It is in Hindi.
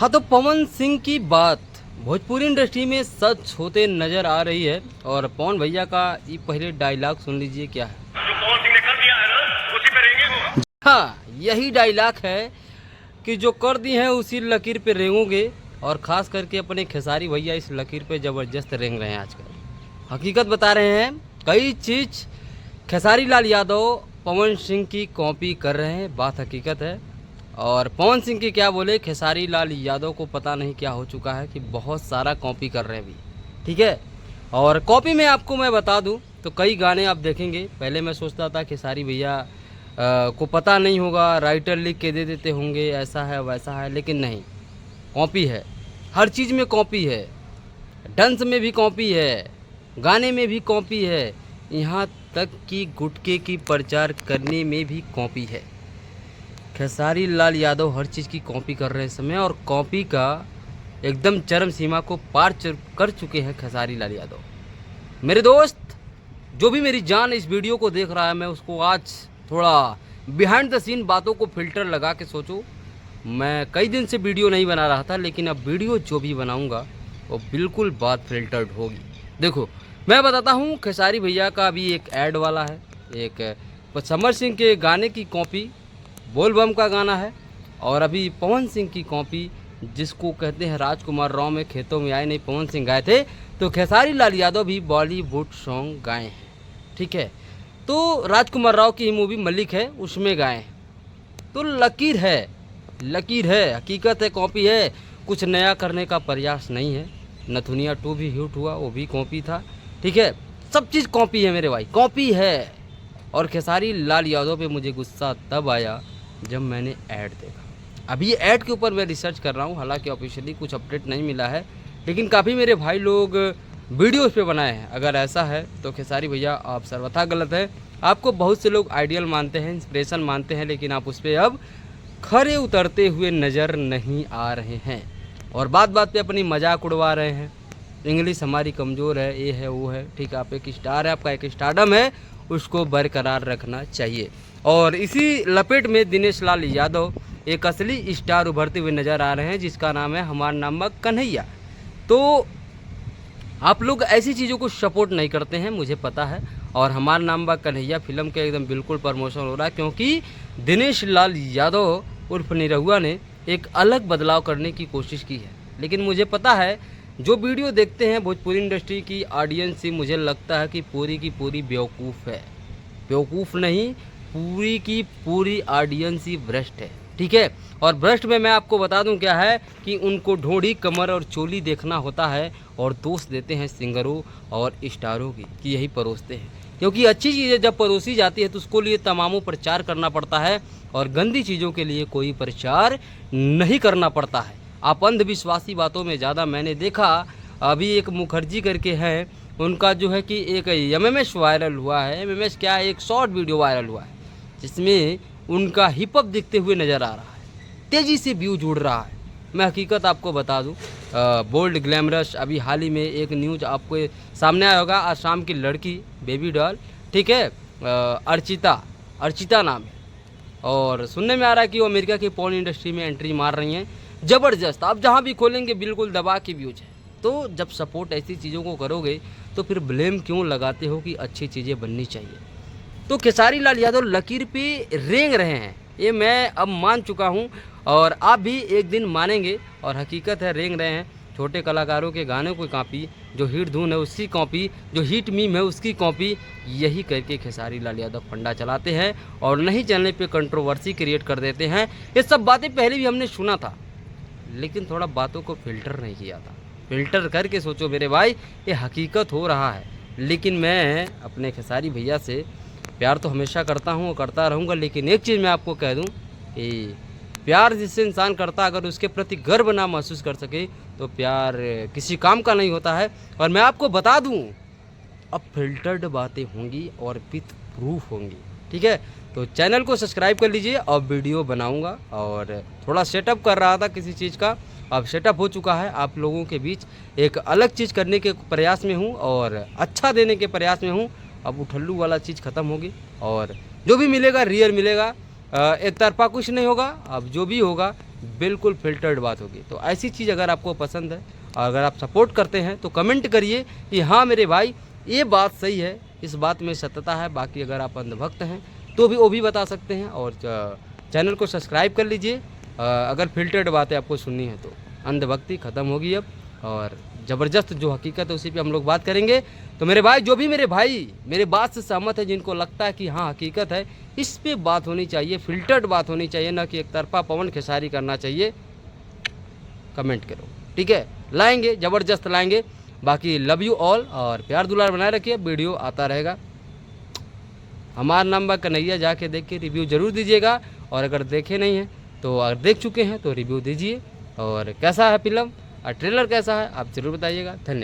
हाँ, तो पवन सिंह की बात भोजपुरी इंडस्ट्री में सच होते नजर आ रही है। और पवन भैया का ये पहले डायलॉग सुन लीजिए क्या है। जो पवन सिंह ने कर दिया है ना, उसी पे रहेंगे वो। हाँ, यही डायलॉग है कि जो कर दी है उसी लकीर पे रेंगोगे। और ख़ास करके अपने खेसारी भैया इस लकीर पे ज़बरदस्त रेंग रहे हैं आजकल। हकीकत बता रहे हैं, कई चीज़ खेसारी लाल यादव पवन सिंह की कॉपी कर रहे हैं, बात हकीकत है। और पवन सिंह की क्या बोले, खेसारी लाल यादव को पता नहीं क्या हो चुका है कि बहुत सारा कॉपी कर रहे हैं अभी, ठीक है। और कॉपी में आपको मैं बता दूं तो कई गाने आप देखेंगे, पहले मैं सोचता था खेसारी भैया को पता नहीं होगा, राइटर लिख के दे देते होंगे, ऐसा है वैसा है, लेकिन नहीं, कॉपी है। हर चीज़ में कॉपी है, डांस में भी कॉपी है, गाने में भी कॉपी है, यहाँ तक कि गुटखे की प्रचार करने में भी कॉपी है। खेसारी लाल यादव हर चीज़ की कॉपी कर रहे हैं इस समय, और कॉपी का एकदम चरम सीमा को पार कर चुके हैं खेसारी लाल यादव। मेरे दोस्त, जो भी मेरी जान इस वीडियो को देख रहा है, मैं उसको आज थोड़ा बिहाइंड द सीन बातों को फिल्टर लगा के सोचो। मैं कई दिन से वीडियो नहीं बना रहा था, लेकिन अब वीडियो जो भी बनाऊंगा वो बिल्कुल बात फिल्टर्ड होगी। देखो, मैं बताता हूँ, खेसारी भैया का अभी एक ऐड वाला है, एक समर सिंह के गाने की कॉपी बोल बम का गाना है, और अभी पवन सिंह की कॉपी जिसको कहते हैं राजकुमार राव में खेतों में आए नहीं पवन सिंह गाए थे, तो खेसारी लाल यादव भी बॉलीवुड सॉन्ग गाए हैं, ठीक है। तो राजकुमार राव की ही मूवी मलिक है, उसमें गाए हैं। तो लकीर है, लकीर है, हकीकत है, कॉपी है, कुछ नया करने का प्रयास नहीं है। नथुनिया 2 भी हिट हुआ, वो भी कॉपी था, ठीक है। सब चीज़ कॉपी है मेरे भाई, कॉपी है। और खेसारी लाल यादव पे मुझे गुस्सा तब आया जब मैंने ऐड देखा। अभी ऐड के ऊपर मैं रिसर्च कर रहा हूँ, हालांकि ऑफिशियली कुछ अपडेट नहीं मिला है, लेकिन काफ़ी मेरे भाई लोग वीडियो इस पे बनाए हैं। अगर ऐसा है तो खेसारी भैया आप सर्वथा गलत है। आपको बहुत से लोग आइडियल मानते हैं, इंस्पिरेशन मानते हैं, लेकिन आप उस पर अब खरे उतरते हुए नज़र नहीं आ रहे हैं, और बात बात पे अपनी मजाक उड़वा रहे हैं। इंग्लिश हमारी कमज़ोर है, ये है वो है, ठीक है। आप एक स्टार है, आपका एक स्टारडम है, उसको बरकरार रखना चाहिए। और इसी लपेट में दिनेश लाल यादव एक असली स्टार उभरते हुए नज़र आ रहे हैं, जिसका नाम है हमार नामक कन्हैया। तो आप लोग ऐसी चीज़ों को सपोर्ट नहीं करते हैं, मुझे पता है। और हमार नाम कन्हैया फिल्म के एकदम बिल्कुल प्रमोशन हो रहा है, क्योंकि दिनेश लाल यादव उर्फ निरहुआ ने एक अलग बदलाव करने की कोशिश की है। लेकिन मुझे पता है, जो वीडियो देखते हैं भोजपुरी इंडस्ट्री की ऑडियंस ही, मुझे लगता है कि पूरी की पूरी बेवकूफ़ है। बेवकूफ़ नहीं, पूरी की पूरी ऑडियंस ही भ्रष्ट है, ठीक है। और भ्रष्ट में मैं आपको बता दूं क्या है कि उनको ढोड़ी, कमर और चोली देखना होता है, और दोष देते हैं सिंगरों और स्टारों की कि यही परोसते हैं। क्योंकि अच्छी चीज़ें जब परोसी जाती है तो उसको लिए तमामों प्रचार करना पड़ता है, और गंदी चीज़ों के लिए कोई प्रचार नहीं करना पड़ता है। आप अंधविश्वासी बातों में ज़्यादा, मैंने देखा अभी एक मुखर्जी करके हैं, उनका जो है कि एक एमएमएस वायरल हुआ है। एमएमएस क्या है, एक शॉर्ट वीडियो वायरल हुआ है जिसमें उनका हिप हॉप दिखते हुए नज़र आ रहा है, तेज़ी से व्यू जुड़ रहा है। मैं हकीकत आपको बता दूं, बोल्ड ग्लैमरस अभी हाल ही में एक न्यूज़ आपको सामने आया होगा, आसाम की लड़की बेबी डॉल, ठीक है, अर्चिता नाम है, और सुनने में आ रहा है कि वो अमेरिका की पॉर्न इंडस्ट्री में एंट्री मार रही हैं, ज़बरदस्त। आप जहाँ भी खोलेंगे बिल्कुल दबा के व्यूज है। तो जब सपोर्ट ऐसी चीज़ों को करोगे तो फिर ब्लेम क्यों लगाते हो कि अच्छी चीज़ें बननी चाहिए। तो खेसारी लाल यादव लकीर पे रेंग रहे हैं, ये मैं अब मान चुका हूँ, और आप भी एक दिन मानेंगे। और हकीकत है, रेंग रहे हैं। छोटे कलाकारों के गानों की कॉपी, जो हिट धुन है उसकी कॉपी, जो हिट मीम है उसकी कॉपी, यही करके खेसारी लाल यादव फंडा चलाते हैं, और नहीं चलने पे कंट्रोवर्सी क्रिएट कर देते हैं। ये सब बातें पहले भी हमने सुना था, लेकिन थोड़ा बातों को फिल्टर नहीं किया था। फिल्टर करके सोचो मेरे भाई, ये हकीकत हो रहा है। लेकिन मैं अपने खेसारी भैया से प्यार तो हमेशा करता हूँ और करता रहूँगा, लेकिन एक चीज़ मैं आपको कह दूँ कि प्यार जिससे इंसान करता, अगर उसके प्रति गर्व ना महसूस कर सके तो प्यार किसी काम का नहीं होता है। और मैं आपको बता दूँ, अब फिल्टर्ड बातें होंगी और विथ प्रूफ होंगी, ठीक है। तो चैनल को सब्सक्राइब कर लीजिए, अब वीडियो बनाऊंगा। और थोड़ा सेटअप कर रहा था किसी चीज़ का, अब सेटअप हो चुका है। आप लोगों के बीच एक अलग चीज़ करने के प्रयास में हूँ, और अच्छा देने के प्रयास में हूँ। अब उठल्लू वाला चीज़ ख़त्म होगी, और जो भी मिलेगा रियल मिलेगा, एक तरफा कुछ नहीं होगा। अब जो भी होगा बिल्कुल फिल्टर्ड बात होगी। तो ऐसी चीज़ अगर आपको पसंद है और अगर आप सपोर्ट करते हैं तो कमेंट करिए कि हाँ मेरे भाई ये बात सही है, इस बात में सत्यता है। बाकी अगर आप अंधभक्त हैं तो भी वो भी बता सकते हैं, और चैनल को सब्सक्राइब कर लीजिए अगर फिल्टर्ड बातें आपको सुननी है तो। अंधभक्ति ख़त्म होगी अब, और ज़बरदस्त जो हकीकत है उसी पे हम लोग बात करेंगे। तो मेरे भाई, जो भी मेरे भाई मेरे बात से सहमत है, जिनको लगता है कि हाँ हकीकत है, इस पे बात होनी चाहिए, फिल्टर्ड बात होनी चाहिए, ना कि एक तरफा पवन खेसारी करना चाहिए, कमेंट करो, ठीक है। लाएंगे, ज़बरदस्त लाएंगे। बाकी लव यू ऑल, और प्यार दुलार बनाए रखिए, वीडियो आता रहेगा। हमारा नाम बा कन्हैया, जाके देख के रिव्यू ज़रूर दीजिएगा, और अगर देखे नहीं हैं तो अगर देख चुके हैं तो रिव्यू दीजिए, और कैसा है फिल्म और ट्रेलर कैसा है आप ज़रूर बताइएगा। धन्यवाद।